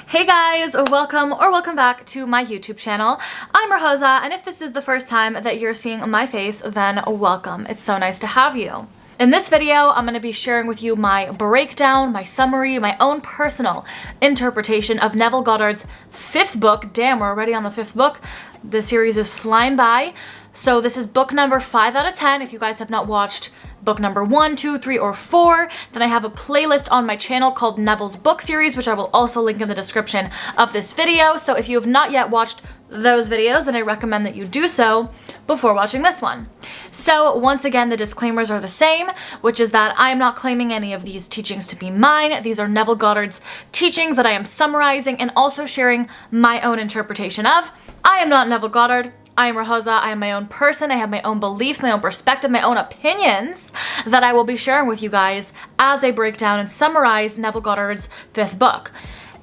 Hey guys, welcome back to my YouTube channel. I'm Rosa, and if this is the first time that you're seeing my face, then welcome. It's so nice to have you. In this video, I'm going to be sharing with you my breakdown, my summary, my own personal interpretation of Neville Goddard's 5th book. Damn, we're already on the 5th book. The series is flying by. So this is book number 5 out of 10. If you guys have not watched book number 1, 2, 3, or 4, then I have a playlist on my channel called Neville's Book Series, which I will also link in the description of this video. So if you have not yet watched those videos, then I recommend that you do so before watching this one. So once again, the disclaimers are the same, which is that I am not claiming any of these teachings to be mine. These are Neville Goddard's teachings that I am summarizing and also sharing my own interpretation of. I am not Neville Goddard. I am Rosa. I am my own person. I have my own beliefs, my own perspective, my own opinions that I will be sharing with you guys as I break down and summarize Neville Goddard's 5th book.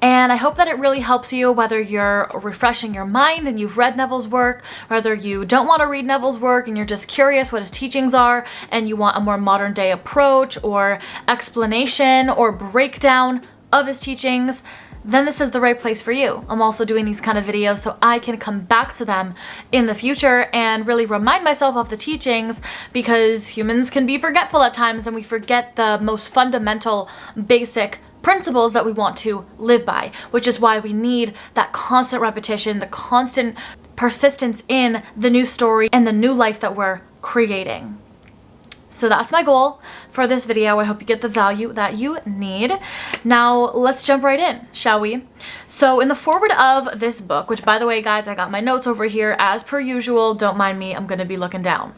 And I hope that it really helps you, whether you're refreshing your mind and you've read Neville's work, whether you don't want to read Neville's work and you're just curious what his teachings are and you want a more modern day approach or explanation or breakdown of his teachings, then this is the right place for you. I'm also doing these kind of videos so I can come back to them in the future and really remind myself of the teachings, because humans can be forgetful at times and we forget the most fundamental, basic principles that we want to live by, which is why we need that constant repetition, the constant persistence in the new story and the new life that we're creating. So that's my goal for this video. I hope you get the value that you need. Now let's jump right in, shall we? So in the foreword of this book, which by the way, guys, I got my notes over here as per usual. Don't mind me, I'm going to be looking down.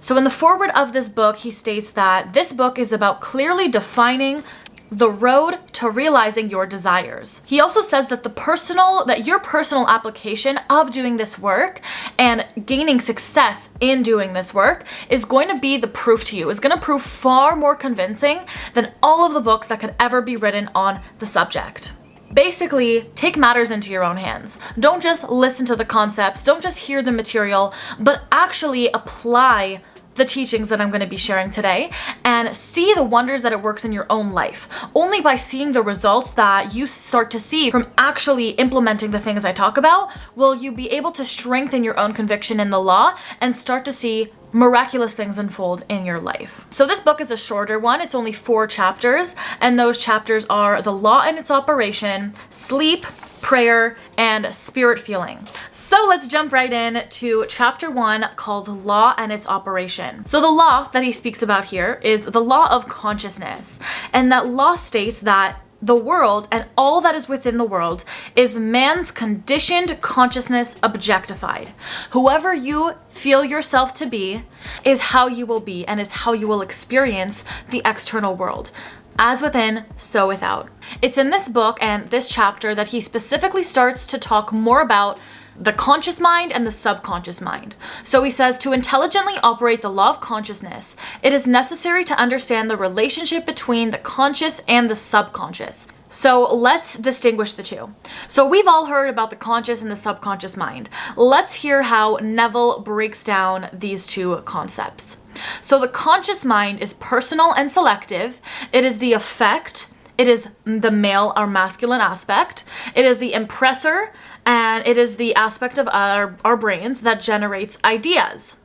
So in the foreword of this book, he states that this book is about clearly defining the road to realizing your desires. He also says that your personal application of doing this work and gaining success in doing this work is going to be the proof to you, is going to prove far more convincing than all of the books that could ever be written on the subject. Basically, take matters into your own hands. Don't just listen to the concepts, don't just hear the material, but actually apply the teachings that I'm going to be sharing today and see the wonders that it works in your own life. Only by seeing the results that you start to see from actually implementing the things I talk about will you be able to strengthen your own conviction in the law and start to see miraculous things unfold in your life. So this book is a shorter one. It's only 4 chapters, and those chapters are the law and its operation, sleep, prayer, and spirit feeling. So let's jump right in to chapter 1 called Law and Its Operation. So the law that he speaks about here is the law of consciousness, and that law states that the world and all that is within the world is man's conditioned consciousness objectified. Whoever you feel yourself to be is how you will be and is how you will experience the external world. As within, so without. It's in this book and this chapter that he specifically starts to talk more about the conscious mind and the subconscious mind. So he says, to intelligently operate the law of consciousness, it is necessary to understand the relationship between the conscious and the subconscious. So let's distinguish the two. So we've all heard about the conscious and the subconscious mind. Let's hear how Neville breaks down these two concepts. So the conscious mind is personal and selective. It is the affect. It is the male or masculine aspect. It is the impressor, and it is the aspect of our brains that generates ideas.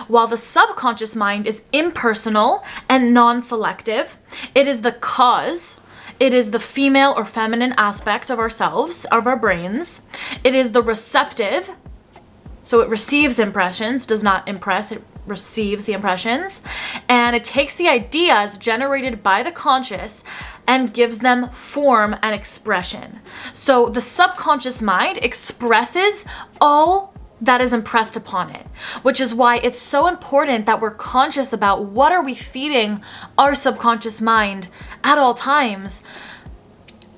While the subconscious mind is impersonal and non-selective, it is the cause. It is the female or feminine aspect of ourselves, of our brains. It is the receptive, so it receives impressions, does not impress, it receives the impressions, and it takes the ideas generated by the conscious and gives them form and expression. So the subconscious mind expresses all that is impressed upon it, which is why it's so important that we're conscious about what are we feeding our subconscious mind at all times.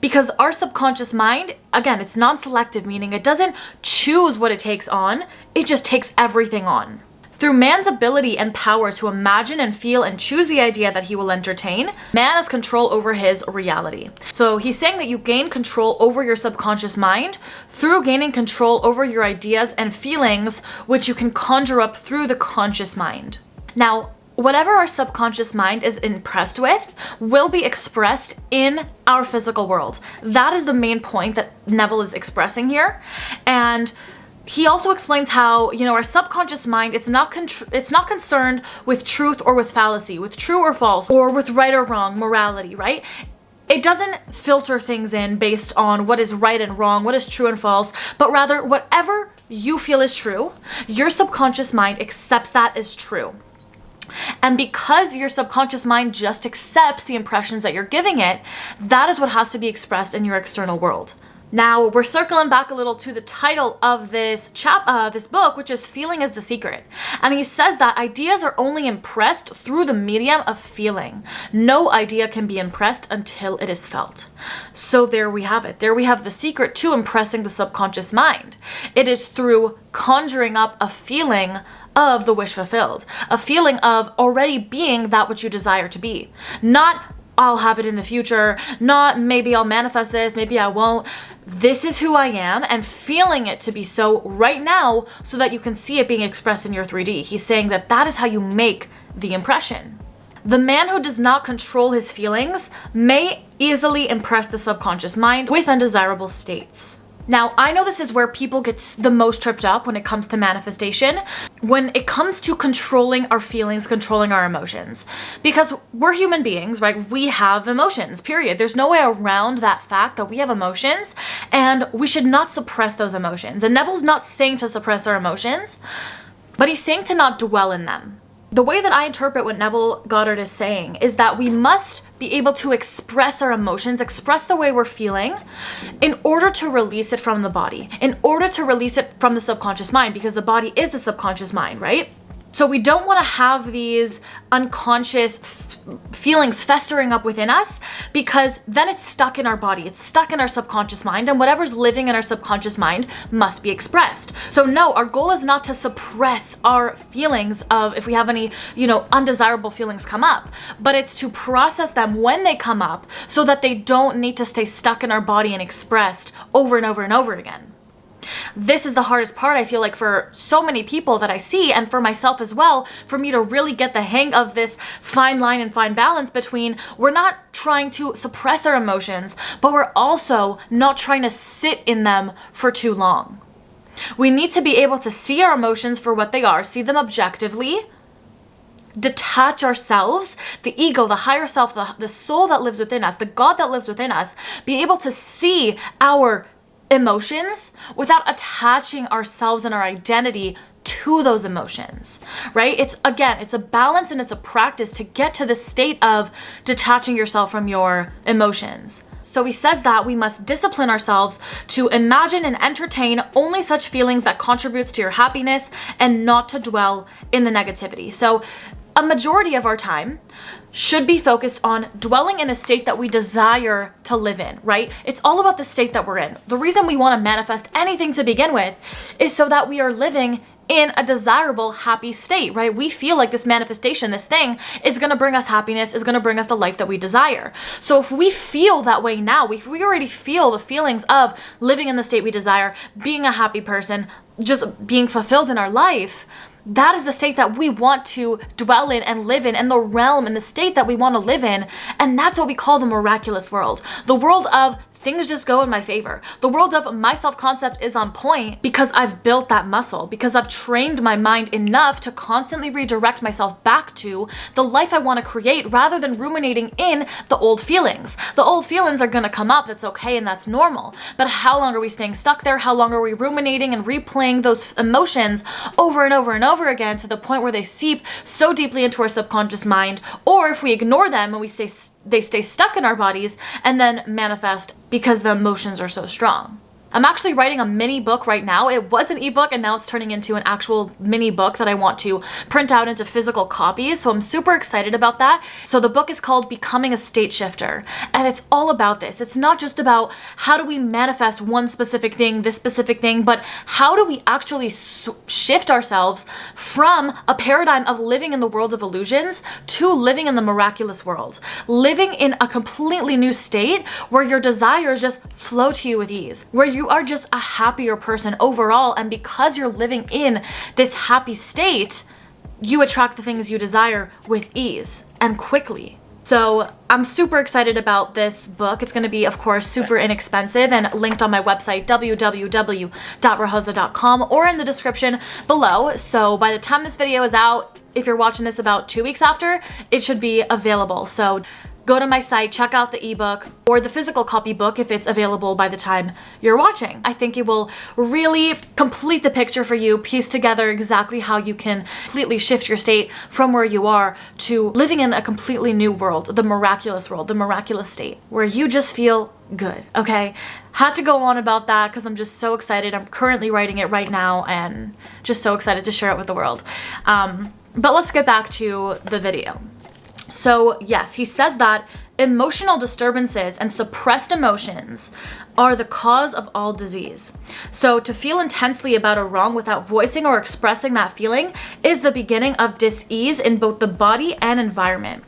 Because our subconscious mind, again, it's non-selective, meaning it doesn't choose what it takes on, it just takes everything on. Through man's ability and power to imagine and feel and choose the idea that he will entertain, man has control over his reality. So he's saying that you gain control over your subconscious mind through gaining control over your ideas and feelings, which you can conjure up through the conscious mind. Now, whatever our subconscious mind is impressed with will be expressed in our physical world. That is the main point that Neville is expressing here. And he also explains how, our subconscious mind, it's not concerned with truth or with fallacy, with true or false, or with right or wrong, morality, right? It doesn't filter things in based on what is right and wrong, what is true and false, but rather whatever you feel is true, your subconscious mind accepts that as true. And because your subconscious mind just accepts the impressions that you're giving it, that is what has to be expressed in your external world. Now, we're circling back a little to the title of this book, which is Feeling is the Secret. And he says that ideas are only impressed through the medium of feeling. No idea can be impressed until it is felt. So there we have it. There we have the secret to impressing the subconscious mind. It is through conjuring up a feeling of the wish fulfilled, a feeling of already being that which you desire to be. Not, I'll have it in the future, not maybe I'll manifest this, maybe I won't. This is who I am, and feeling it to be so right now so that you can see it being expressed in your 3D. He's saying that that is how you make the impression. The man who does not control his feelings may easily impress the subconscious mind with undesirable states. Now, I know this is where people get the most tripped up when it comes to manifestation, when it comes to controlling our feelings, controlling our emotions. Because we're human beings, right? We have emotions, period. There's no way around that fact that we have emotions, and we should not suppress those emotions. And Neville's not saying to suppress our emotions, but he's saying to not dwell in them. The way that I interpret what Neville Goddard is saying is that we must be able to express our emotions, express the way we're feeling, in order to release it from the body, in order to release it from the subconscious mind, because the body is the subconscious mind, right? So we don't want to have these unconscious feelings festering up within us, because then it's stuck in our body, it's stuck in our subconscious mind, and whatever's living in our subconscious mind must be expressed. So no, our goal is not to suppress our feelings of if we have any, undesirable feelings come up, but it's to process them when they come up so that they don't need to stay stuck in our body and expressed over and over and over again. This is the hardest part, I feel like, for so many people that I see, and for myself as well, for me to really get the hang of this fine line and fine balance between we're not trying to suppress our emotions, but we're also not trying to sit in them for too long. We need to be able to see our emotions for what they are, see them objectively, detach ourselves, the ego, the higher self, the soul that lives within us, the God that lives within us, be able to see our emotions without attaching ourselves and our identity to those emotions, right? It's a balance, and it's a practice to get to the state of detaching yourself from your emotions. So he says that we must discipline ourselves to imagine and entertain only such feelings that contributes to your happiness, and not to dwell in the negativity. So a majority of our time should be focused on dwelling in a state that we desire to live in, right? It's all about the state that we're in. The reason we want to manifest anything to begin with is so that we are living in a desirable, happy state, right? We feel like this manifestation, this thing, is going to bring us happiness, is going to bring us the life that we desire. So if we feel that way now, if we already feel the feelings of living in the state we desire, being a happy person, just being fulfilled in our life, that is the state that we want to dwell in and live in, and the realm and the state that we want to live in. And that's what we call the miraculous world. The world of things just go in my favor. The world of my self-concept is on point because I've built that muscle, because I've trained my mind enough to constantly redirect myself back to the life I want to create, rather than ruminating in the old feelings. The old feelings are going to come up, that's okay, and that's normal. But how long are we staying stuck there? How long are we ruminating and replaying those emotions over and over and over again, to the point where they seep so deeply into our subconscious mind? Or if we ignore them and they stay stuck in our bodies and then manifest because the emotions are so strong. I'm actually writing a mini book right now. It was an ebook, and now it's turning into an actual mini book that I want to print out into physical copies. So I'm super excited about that. So the book is called Becoming a State Shifter, and it's all about this. It's not just about how do we manifest one specific thing, this specific thing, but how do we actually shift ourselves from a paradigm of living in the world of illusions to living in the miraculous world, living in a completely new state where your desires just flow to you with ease, where you are just a happier person overall. And because you're living in this happy state, you attract the things you desire with ease and quickly. So I'm super excited about this book. It's going to be, of course, super inexpensive and linked on my website, www.rahosa.com, or in the description below. So by the time this video is out, if you're watching this about 2 weeks after, it should be available. So go to my site, check out the ebook or the physical copy book if it's available by the time you're watching. I think it will really complete the picture for you, piece together exactly how you can completely shift your state from where you are to living in a completely new world, the miraculous world, the miraculous state, where you just feel good, okay? Had to go on about that because I'm just so excited. I'm currently writing it right now and just so excited to share it with the world. But let's get back to the video. So yes, he says that emotional disturbances and suppressed emotions are the cause of all disease. So to feel intensely about a wrong without voicing or expressing that feeling is the beginning of dis-ease in both the body and environment.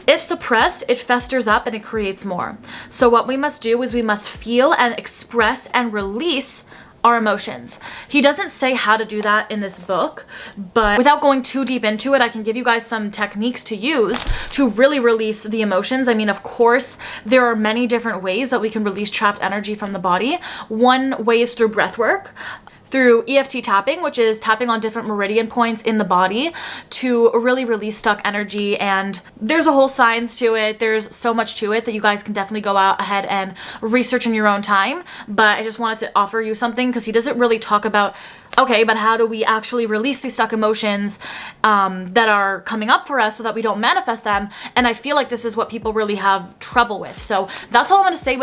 If suppressed, it festers up and it creates more. So what we must do is we must feel and express and release our emotions. He doesn't say how to do that in this book, but without going too deep into it, I can give you guys some techniques to use to really release the emotions. I mean, of course, there are many different ways that we can release trapped energy from the body. One way is through breath work, through EFT tapping, which is tapping on different meridian points in the body to really release stuck energy. And there's a whole science to it. There's so much to it that you guys can definitely go out ahead and research in your own time. But I just wanted to offer you something because he doesn't really talk about, okay, but how do we actually release these stuck emotions that are coming up for us so that we don't manifest them? And I feel like this is what people really have trouble with. So that's all I'm going to say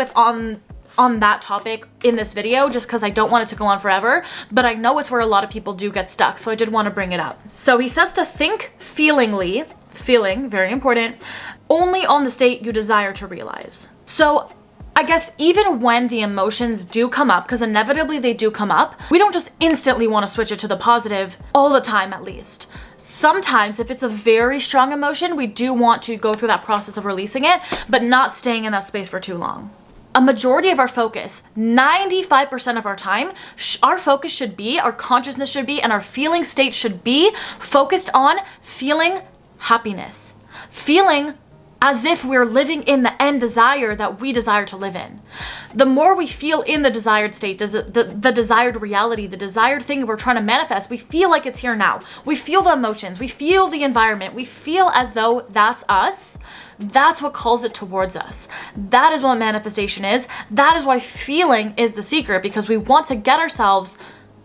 on that topic in this video, just because I don't want it to go on forever, but I know it's where a lot of people do get stuck, so I did want to bring it up. So he says to think feeling, very important, only on the state you desire to realize. So I guess even when the emotions do come up, because inevitably they do come up, we don't just instantly want to switch it to the positive all the time, at least. Sometimes if it's a very strong emotion, we do want to go through that process of releasing it, but not staying in that space for too long. A majority of our focus, 95% of our time, our focus should be, our consciousness should be, and our feeling state should be focused on feeling happiness. Feeling as if we're living in the end desire that we desire to live in. The more we feel in the desired state, the desired reality, the desired thing we're trying to manifest, we feel like it's here now. We feel the emotions, we feel the environment, we feel as though that's us. That's what calls it towards us. That is what manifestation is. That is why feeling is the secret, because we want to get ourselves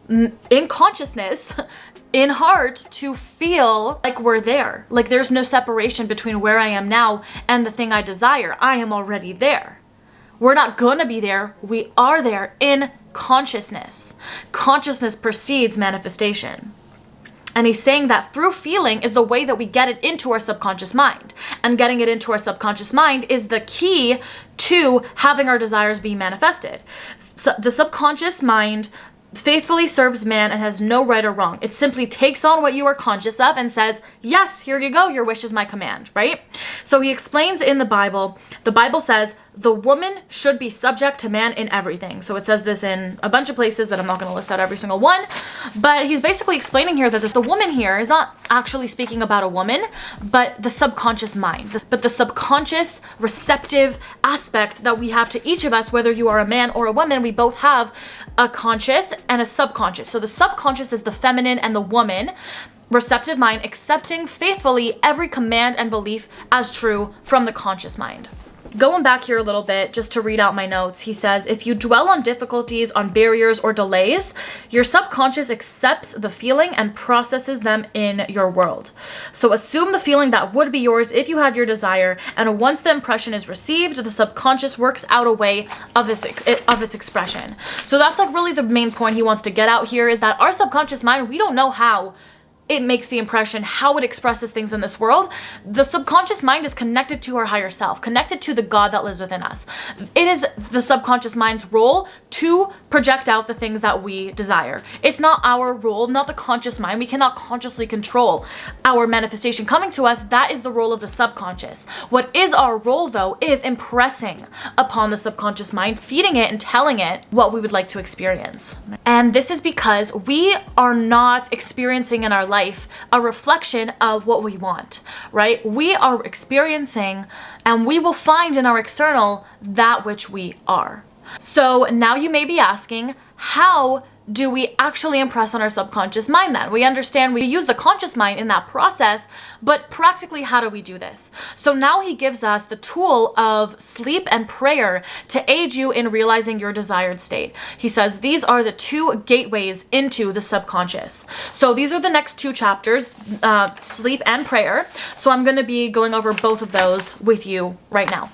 in consciousness, in heart, to feel like we're there. Like there's no separation between where I am now and the thing I desire. I am already there. We're not gonna be there. We are there in consciousness. Consciousness precedes manifestation. And he's saying that through feeling is the way that we get it into our subconscious mind. And getting it into our subconscious mind is the key to having our desires be manifested. So the subconscious mind faithfully serves man and has no right or wrong. It simply takes on what you are conscious of and says, yes, here you go, your wish is my command, right? So he explains in the Bible says, the woman should be subject to man in everything. So it says this in a bunch of places that I'm not going to list out every single one, but he's basically explaining here that the woman here is not actually speaking about a woman, but the subconscious mind, but the subconscious receptive aspect that we have to each of us, whether you are a man or a woman, we both have a conscious and a subconscious. So the subconscious is the feminine and the woman receptive mind, accepting faithfully every command and belief as true from the conscious mind. Going back here a little bit, just to read out my notes, he says, if you dwell on difficulties, on barriers or delays, your subconscious accepts the feeling and processes them in your world. So assume the feeling that would be yours if you had your desire, and once the impression is received, the subconscious works out a way of its expression. So that's like really the main point he wants to get out here, is that our subconscious mind, we don't know how it makes the impression, how it expresses things in this world. The subconscious mind is connected to our higher self, connected to the God that lives within us. It is the subconscious mind's role to project out the things that we desire. It's not our role, not the conscious mind. We cannot consciously control our manifestation coming to us. That is the role of the subconscious. What is our role, though, is impressing upon the subconscious mind, feeding it and telling it what we would like to experience. And this is because we are not experiencing in our life a reflection of what we want, right? We are experiencing and we will find in our external that which we are. So now you may be asking, how do we actually impress on our subconscious mind then? We understand we use the conscious mind in that process, but practically how do we do this? So now he gives us the tool of sleep and prayer to aid you in realizing your desired state. He says these are the two gateways into the subconscious. So these are the next two chapters, sleep and prayer. So I'm going to be going over both of those with you right now.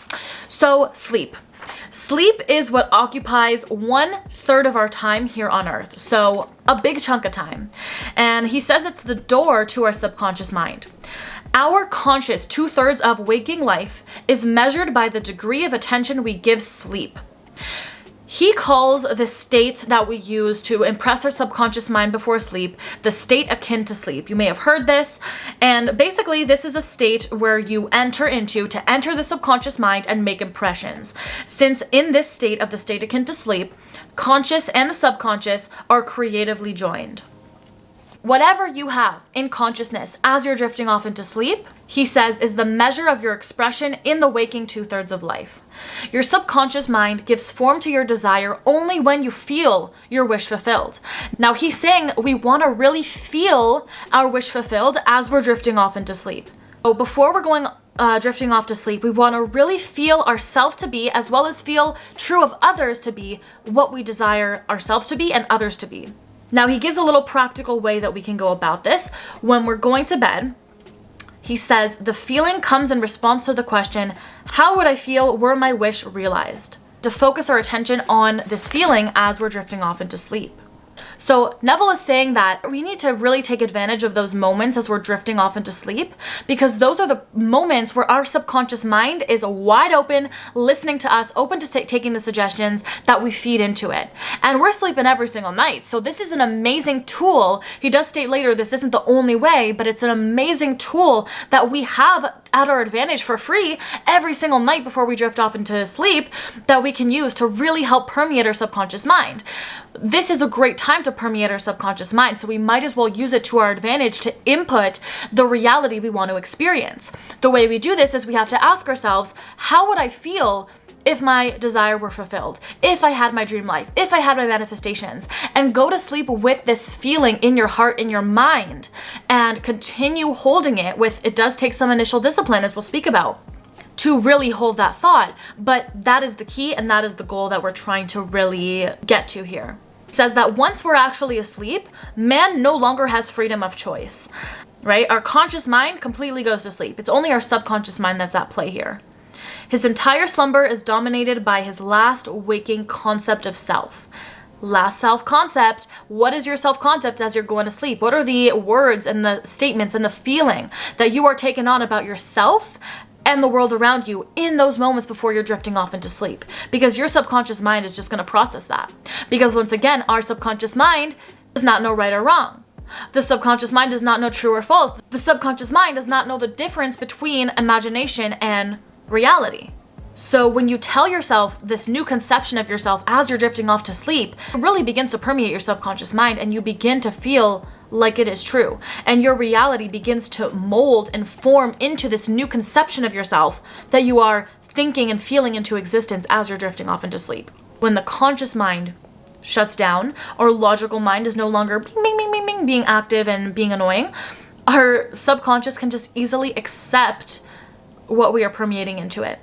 So sleep. Sleep is what occupies 1/3 of our time here on earth. So a big chunk of time. And he says it's the door to our subconscious mind. Our conscious 2/3 of waking life is measured by the degree of attention we give sleep. He calls the state that we use to impress our subconscious mind before sleep the state akin to sleep. You may have heard this. And basically, this is a state where you enter into to enter the subconscious mind and make impressions. Since in this state of the state akin to sleep, conscious and the subconscious are creatively joined. Whatever you have in consciousness as you're drifting off into sleep, he says, is the measure of your expression in the waking 2/3 of life. Your subconscious mind gives form to your desire only when you feel your wish fulfilled. Now he's saying we want to really feel our wish fulfilled as we're drifting off into sleep. So before we're going drifting off to sleep, we want to really feel ourselves to be, as well as feel true of others to be, what we desire ourselves to be and others to be. Now he gives a little practical way that we can go about this. When we're going to bed, he says the feeling comes in response to the question, how would I feel were my wish realized? To focus our attention on this feeling as we're drifting off into sleep. So Neville is saying that we need to really take advantage of those moments as we're drifting off into sleep, because those are the moments where our subconscious mind is wide open, listening to us, open to taking the suggestions that we feed into it. And we're sleeping every single night. So this is an amazing tool. He does state later this isn't the only way, but it's an amazing tool that we have at our advantage for free every single night before we drift off into sleep that we can use to really help permeate our subconscious mind. This is a great time to permeate our subconscious mind, so we might as well use it to our advantage to input the reality we want to experience. The way we do this is we have to ask ourselves, how would I feel if my desire were fulfilled, if I had my dream life, if I had my manifestations, and go to sleep with this feeling in your heart, in your mind, and continue holding it with, it does take some initial discipline, as we'll speak about, to really hold that thought. But that is the key, and that is the goal that we're trying to really get to here. It says that once we're actually asleep, man no longer has freedom of choice, right? Our conscious mind completely goes to sleep. It's only our subconscious mind that's at play here. His entire slumber is dominated by his last waking concept of self. Last self-concept. What is your self-concept as you're going to sleep? What are the words and the statements and the feeling that you are taking on about yourself and the world around you in those moments before you're drifting off into sleep? Because your subconscious mind is just going to process that. Because once again, our subconscious mind does not know right or wrong. The subconscious mind does not know true or false. The subconscious mind does not know the difference between imagination and reality. So when you tell yourself this new conception of yourself as you're drifting off to sleep, it really begins to permeate your subconscious mind, and you begin to feel like it is true. And your reality begins to mold and form into this new conception of yourself that you are thinking and feeling into existence as you're drifting off into sleep. When the conscious mind shuts down, our logical mind is no longer bing, bing, bing, bing, bing, being active and being annoying, our subconscious can just easily accept what we are permeating into it.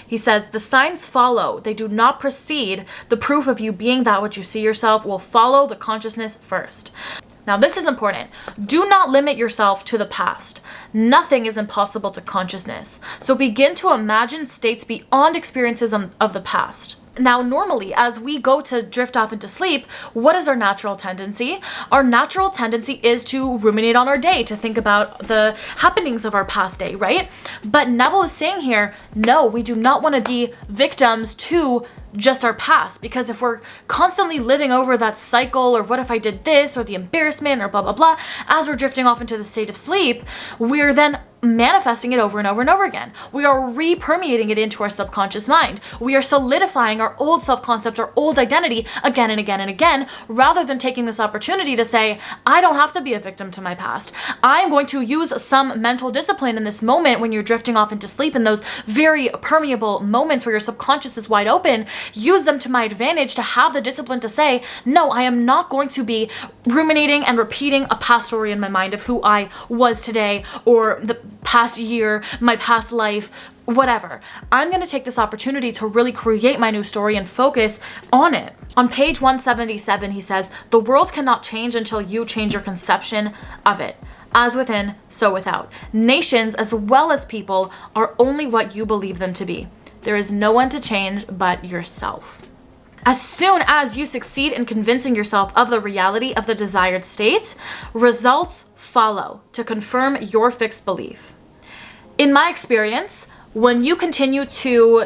He says, the signs follow, they do not precede. The proof of you being that which you see yourself will follow the consciousness first. Now this is important. Do not limit yourself to the past. Nothing is impossible to consciousness. So begin to imagine states beyond experiences of the past. Now, normally, as we go to drift off into sleep, what is our natural tendency? Our natural tendency is to ruminate on our day, to think about the happenings of our past day, right? But Neville is saying here, no, we do not want to be victims to just our past, because if we're constantly living over that cycle, or what if I did this, or the embarrassment, or blah, blah, blah, as we're drifting off into the state of sleep, we're then manifesting it over and over and over again. We are re-permeating it into our subconscious mind. We are solidifying our old self-concept, our old identity again and again and again, rather than taking this opportunity to say, I don't have to be a victim to my past. I'm going to use some mental discipline in this moment when you're drifting off into sleep, in those very permeable moments where your subconscious is wide open. Use them to my advantage to have the discipline to say, no, I am not going to be ruminating and repeating a past story in my mind of who I was today, or the past year, my past life, whatever. I'm going to take this opportunity to really create my new story and focus on it. On page 177, he says, the world cannot change until you change your conception of it. As within, so without. Nations, as well as people, are only what you believe them to be. There is no one to change but yourself. As soon as you succeed in convincing yourself of the reality of the desired state, results follow to confirm your fixed belief. In my experience, when you continue to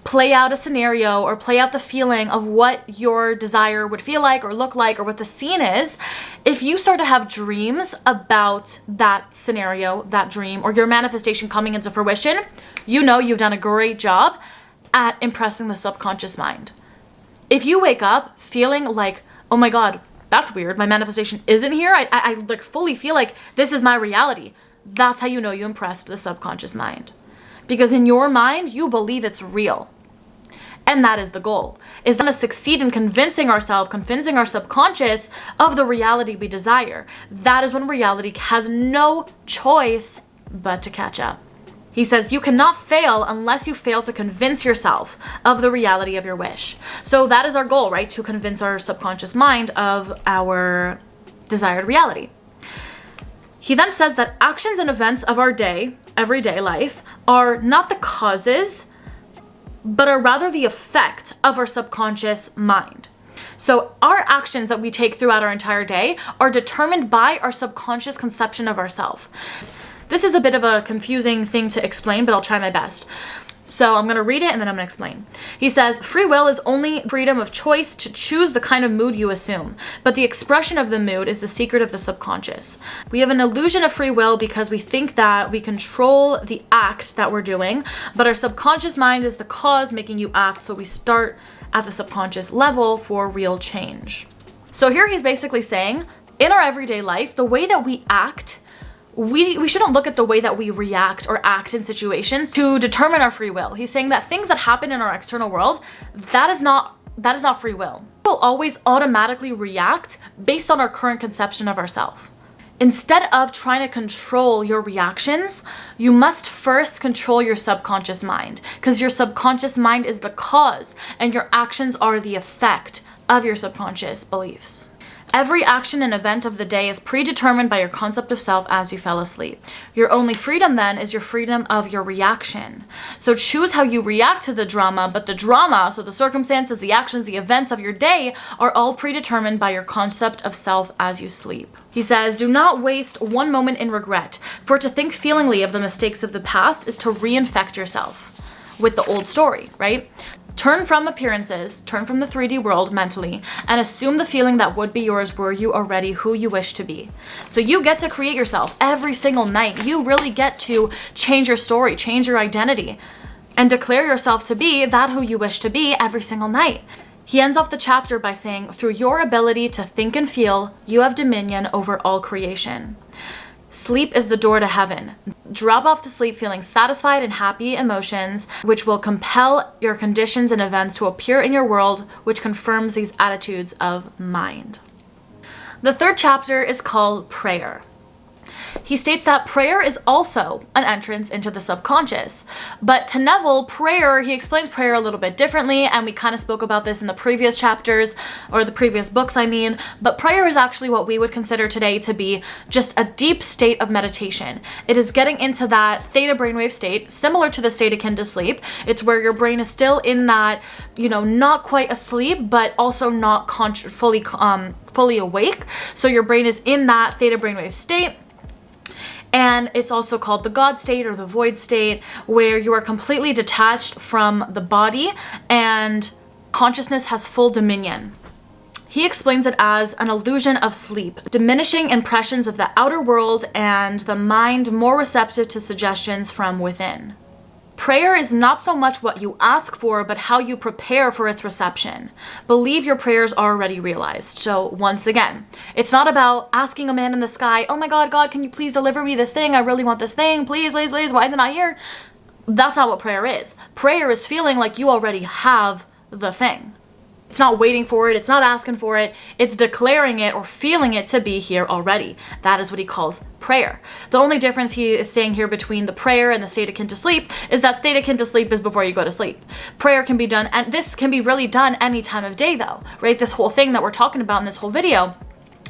play out a scenario or play out the feeling of what your desire would feel like or look like or what the scene is, if you start to have dreams about that scenario, that dream, or your manifestation coming into fruition, you know you've done a great job at impressing the subconscious mind. If you wake up feeling like, oh my God, that's weird, my manifestation isn't here, I like fully feel like this is my reality, that's how you know you impressed the subconscious mind. Because in your mind, you believe it's real. And that is the goal, is to succeed in convincing our subconscious of the reality we desire. That is when reality has no choice but to catch up. He says, you cannot fail unless you fail to convince yourself of the reality of your wish. So that is our goal, right? To convince our subconscious mind of our desired reality. He then says that actions and events of our everyday life, are not the causes, but are rather the effect of our subconscious mind. So our actions that we take throughout our entire day are determined by our subconscious conception of ourselves. This is a bit of a confusing thing to explain, but I'll try my best. So I'm going to read it and then I'm going to explain. He says, free will is only freedom of choice to choose the kind of mood you assume, but the expression of the mood is the secret of the subconscious. We have an illusion of free will because we think that we control the act that we're doing, but our subconscious mind is the cause making you act, so we start at the subconscious level for real change. So here he's basically saying, in our everyday life, the way that we act, we shouldn't look at the way that we react or act in situations to determine our free will. He's saying that things that happen in our external world, that is not free will. We'll always automatically react based on our current conception of ourselves. Instead of trying to control your reactions, you must first control your subconscious mind, because your subconscious mind is the cause and your actions are the effect of your subconscious beliefs. Every action and event of the day is predetermined by your concept of self as you fell asleep. Your only freedom then is your freedom of your reaction. So choose how you react to the drama, but the drama, so the circumstances, the actions, the events of your day are all predetermined by your concept of self as you sleep. He says, do not waste one moment in regret, for to think feelingly of the mistakes of the past is to reinfect yourself with the old story, right? Turn from appearances, turn from the 3D world mentally, and assume the feeling that would be yours were you already who you wish to be. So you get to create yourself every single night. You really get to change your story, change your identity, and declare yourself to be that who you wish to be every single night. He ends off the chapter by saying, through your ability to think and feel, you have dominion over all creation. Sleep is the door to heaven. Drop off to sleep feeling satisfied and happy emotions, which will compel your conditions and events to appear in your world, which confirms these attitudes of mind. The third chapter is called Prayer. He states that prayer is also an entrance into the subconscious. But to Neville, he explains prayer a little bit differently, and we kind of spoke about this in the previous chapters, or the previous books, I mean. But prayer is actually what we would consider today to be just a deep state of meditation. It is getting into that theta brainwave state, similar to the state akin to sleep. It's where your brain is still in that, not quite asleep, but also not fully awake. So your brain is in that theta brainwave state. And it's also called the God state or the void state, where you are completely detached from the body and consciousness has full dominion. He explains it as an illusion of sleep, diminishing impressions of the outer world and the mind more receptive to suggestions from within. Prayer is not so much what you ask for, but how you prepare for its reception. Believe your prayers are already realized. So once again, it's not about asking a man in the sky, oh my God, God, can you please deliver me this thing? I really want this thing. Please, please, please. Why is it not here? That's not what prayer is. Prayer is feeling like you already have the thing. It's not waiting for it. It's not asking for it. It's declaring it or feeling it to be here already. That is what he calls prayer. The only difference he is saying here between the prayer and the state akin to sleep is that state akin to sleep is before you go to sleep. Prayer can be done, and this can be really done any time of day though, right? This whole thing that we're talking about in this whole video,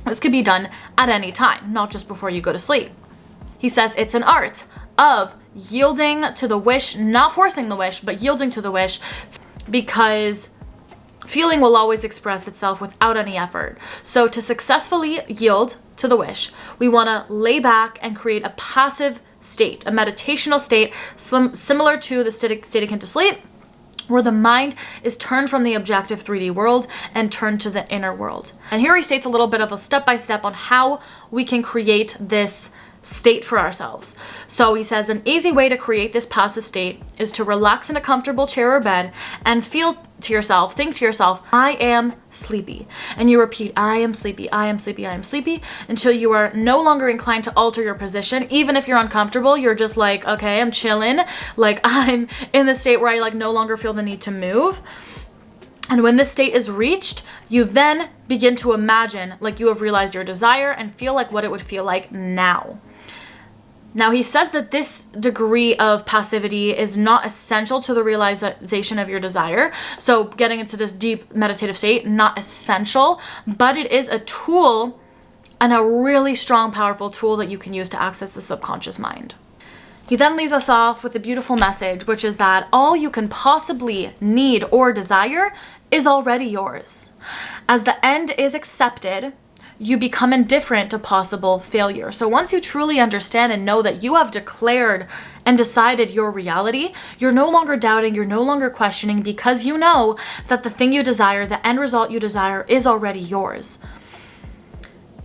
this could be done at any time, not just before you go to sleep. He says it's an art of yielding to the wish, not forcing the wish, but yielding to the wish, because feeling will always express itself without any effort. So to successfully yield to the wish, we want to lay back and create a passive state, a meditational state similar to the state akin to sleep, where the mind is turned from the objective 3D world and turned to the inner world. And here he states a little bit of a step-by-step on how we can create this state for ourselves. So he says an easy way to create this passive state is to relax in a comfortable chair or bed and think to yourself, I am sleepy. And you repeat, I am sleepy, I am sleepy, I am sleepy, until you are no longer inclined to alter your position. Even if you're uncomfortable, you're just like, okay, I'm chilling. Like I'm in the state where I like no longer feel the need to move. And when this state is reached, you then begin to imagine like you have realized your desire and feel like what it would feel like now. Now, he says that this degree of passivity is not essential to the realization of your desire. So getting into this deep meditative state, not essential, but it is a tool and a really strong, powerful tool that you can use to access the subconscious mind. He then leaves us off with a beautiful message, which is that all you can possibly need or desire is already yours. As the end is accepted, you become indifferent to possible failure. So once you truly understand and know that you have declared and decided your reality, you're no longer doubting, you're no longer questioning, because you know that the thing you desire, the end result you desire, is already yours.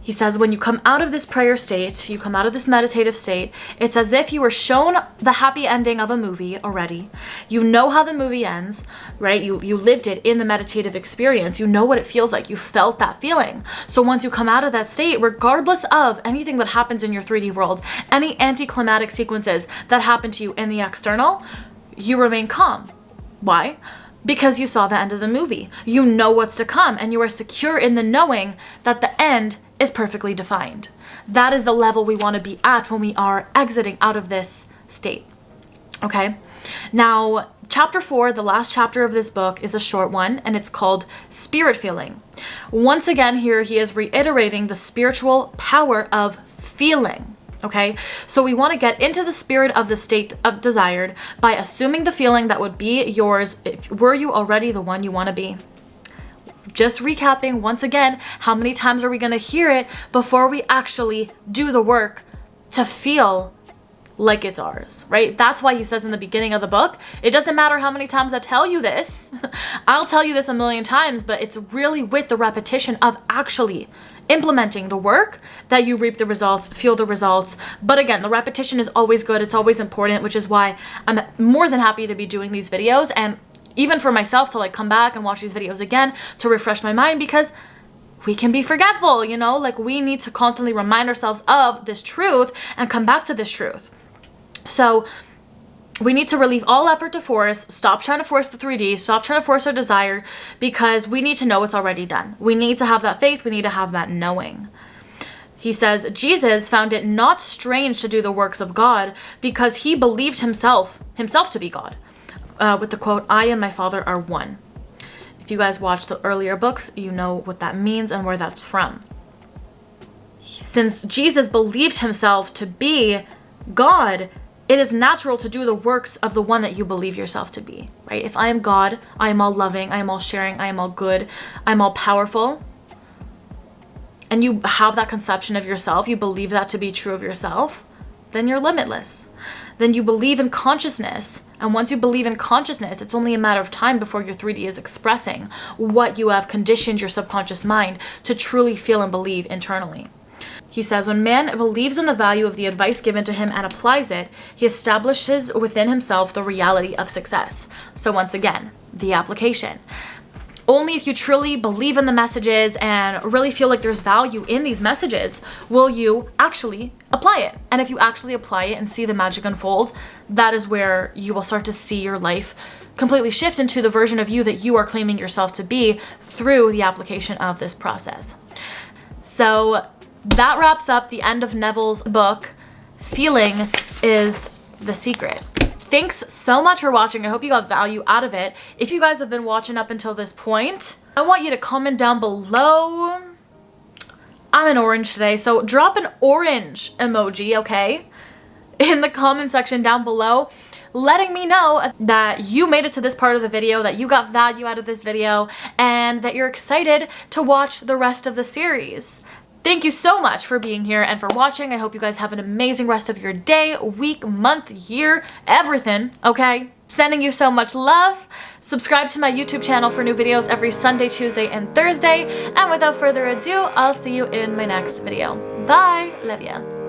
He says when you come out of this prayer state, you come out of this meditative state, it's as if you were shown the happy ending of a movie already. You know how the movie ends, right? You lived it in the meditative experience. You know what it feels like. You felt that feeling. So once you come out of that state, regardless of anything that happens in your 3D world, any anticlimactic sequences that happen to you in the external, you remain calm. Why? Because you saw the end of the movie. You know what's to come, and you are secure in the knowing that the end is perfectly defined. That is the level we want to be at when we are exiting out of this state. Okay? Now, chapter 4, the last chapter of this book, is a short one, and it's called Spirit Feeling. Once again, here he is reiterating the spiritual power of feeling. Okay, so we want to get into the spirit of the state of desired by assuming the feeling that would be yours were you already the one you want to be. Just recapping once again, how many times are we going to hear it before we actually do the work to feel like it's ours, right? That's why he says in the beginning of the book, it doesn't matter how many times I tell you this. I'll tell you this a million times, but it's really with the repetition of actually implementing the work that you reap the results, feel the results. But again, the repetition is always good. It's always important, which is why I'm more than happy to be doing these videos. And even for myself to like come back and watch these videos again to refresh my mind, because we can be forgetful, you know, like we need to constantly remind ourselves of this truth and come back to this truth. So we need to relieve all effort to force, stop trying to force the 3D, stop trying to force our desire, because we need to know it's already done. We need to have that faith. We need to have that knowing. He says, Jesus found it not strange to do the works of God because he believed himself to be God. With the quote, I and my Father are one. If you guys watched the earlier books, you know what that means and where that's from. Since Jesus believed himself to be God, it is natural to do the works of the one that you believe yourself to be, right? If I am God, I am all loving, I am all sharing, I am all good, I am all powerful, and you have that conception of yourself, you believe that to be true of yourself, then you're limitless. Then you believe in consciousness And once you believe in consciousness, it's only a matter of time before your 3D is expressing what you have conditioned your subconscious mind to truly feel and believe internally. He says, when man believes in the value of the advice given to him and applies it, he establishes within himself the reality of success. So once again, the application. Only if you truly believe in the messages and really feel like there's value in these messages will you actually apply it. And if you actually apply it and see the magic unfold, that is where you will start to see your life completely shift into the version of you that you are claiming yourself to be through the application of this process. So that wraps up the end of Neville's book, Feeling is the Secret. Thanks so much for watching. I hope you got value out of it. If you guys have been watching up until this point, I want you to comment down below. I'm in orange today, so drop an orange emoji, okay? In the comment section down below, letting me know that you made it to this part of the video, that you got value out of this video, and that you're excited to watch the rest of the series. Thank you so much for being here and for watching. I hope you guys have an amazing rest of your day, week, month, year, everything, okay? Sending you so much love. Subscribe to my YouTube channel for new videos every Sunday, Tuesday, and Thursday. And without further ado, I'll see you in my next video. Bye. Love ya.